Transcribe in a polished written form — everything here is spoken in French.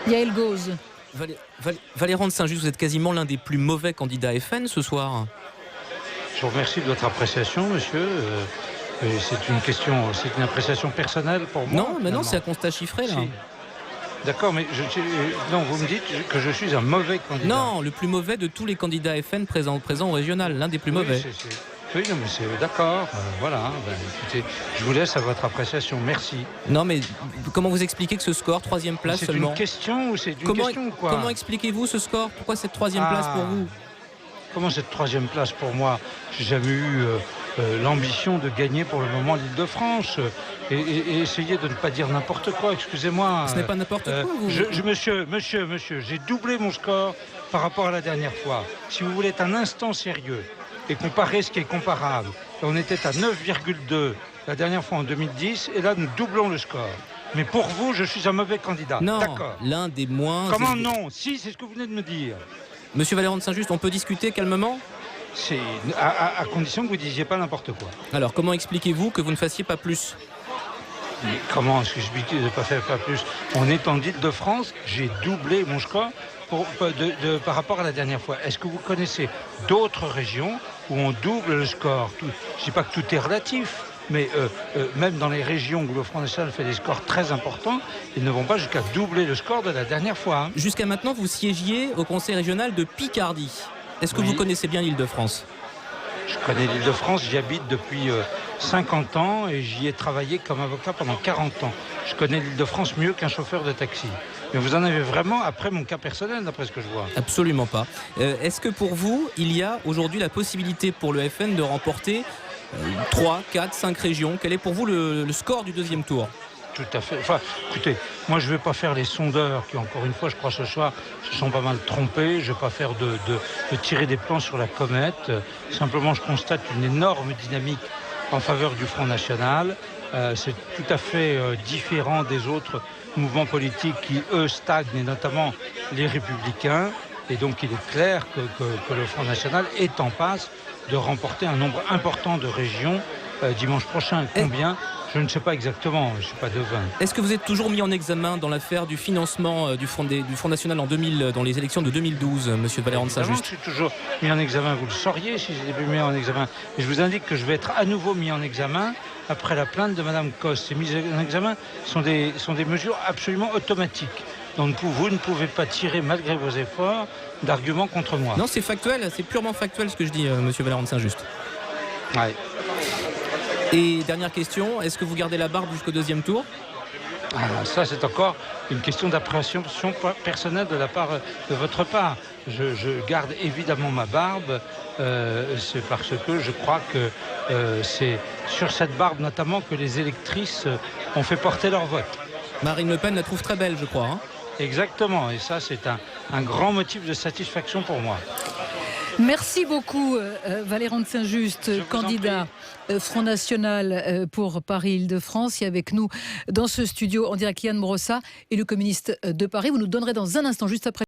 Yael Gauze. Valéran de Saint-Just, vous êtes quasiment l'un des plus mauvais candidats FN ce soir. Je vous remercie de votre appréciation, monsieur. C'est une appréciation personnelle pour moi. Non, mais non, c'est un constat chiffré, là. Si. D'accord, mais non, vous me dites que je suis un mauvais candidat. Non, le plus mauvais de tous les candidats FN présents au régional, l'un des plus mauvais. Oui, non, mais c'est d'accord. Voilà. Écoutez, je vous laisse à votre appréciation. Merci. Non, mais comment vous expliquez que ce score, 3e place seulement? C'est une question ou c'est une question quoi? Comment expliquez-vous ce score? Pourquoi cette 3e place pour vous? Comment cette 3e place pour moi? J'ai jamais eu l'ambition de gagner pour le moment l'Île-de-France. Et essayez de ne pas dire n'importe quoi, excusez-moi. Ce n'est pas n'importe quoi, vous. Monsieur, j'ai doublé mon score par rapport à la dernière fois. Si vous voulez être un instant sérieux et comparer ce qui est comparable, on était à 9,2 la dernière fois en 2010 et là nous doublons le score. Mais pour vous, je suis un mauvais candidat. Non, d'accord. L'un des moins... Comment non? Si, c'est ce que vous venez de me dire. Monsieur Valéran de Saint-Just, on peut discuter calmement? C'est à condition que vous ne disiez pas n'importe quoi. Alors, comment expliquez-vous que vous ne fassiez pas plus? Mais comment est-ce que je ne pas faire pas plus? On est en Île-de-France, j'ai doublé mon score par rapport à la dernière fois. Est-ce que vous connaissez d'autres régions où on double le score? Je ne dis pas que tout est relatif, mais même dans les régions où le Front National fait des scores très importants, ils ne vont pas jusqu'à doubler le score de la dernière fois. Hein. Jusqu'à maintenant, vous siégiez au Conseil régional de Picardie. Est-ce que vous connaissez bien l'Île-de-France? Je connais l'Île-de-France, j'y habite depuis 50 ans et j'y ai travaillé comme avocat pendant 40 ans. Je connais l'Île-de-France mieux qu'un chauffeur de taxi. Mais vous en avez vraiment après mon cas personnel, d'après ce que je vois? Absolument pas. Est-ce que pour vous, il y a aujourd'hui la possibilité pour le FN de remporter 3, 4, 5 régions? Quel est pour vous le score du 2e tour? Tout à fait. Enfin, écoutez, moi je ne vais pas faire les sondeurs qui, encore une fois, je crois ce soir, se sont pas mal trompés. Je ne vais pas faire de tirer des plans sur la comète. Simplement, je constate une énorme dynamique en faveur du Front National. C'est tout à fait différent des autres mouvements politiques qui, eux, stagnent, et notamment les Républicains. Et donc, il est clair que le Front National est en passe de remporter un nombre important de régions dimanche prochain. Combien? Je ne sais pas exactement, je ne suis pas devin. Est-ce que vous êtes toujours mis en examen dans l'affaire du financement du Front National dans les élections de 2012, monsieur Valéran de Saint-Just? Je suis toujours mis en examen, vous le sauriez si j'étais plus mis en examen. Et je vous indique que je vais être à nouveau mis en examen après la plainte de Madame Coste. Ces mises en examen sont des mesures absolument automatiques. Donc vous ne pouvez pas tirer, malgré vos efforts, d'arguments contre moi. Non, c'est factuel, c'est purement factuel ce que je dis, monsieur Valéran de Saint-Just. Ouais. Et dernière question, est-ce que vous gardez la barbe jusqu'au 2e tour? Ça, c'est encore une question d'appréciation personnelle de la part de votre part. Je garde évidemment ma barbe, c'est parce que je crois que c'est sur cette barbe notamment que les électrices ont fait porter leur vote. Marine Le Pen la trouve très belle, je crois. Hein. Exactement, et ça, c'est un grand motif de satisfaction pour moi. Merci beaucoup Valéran de Saint-Just, candidat Front National pour Paris-Île-de-France. Et avec nous dans ce studio en direct Yann Brossa et le communiste de Paris. Vous nous donnerez dans un instant, juste après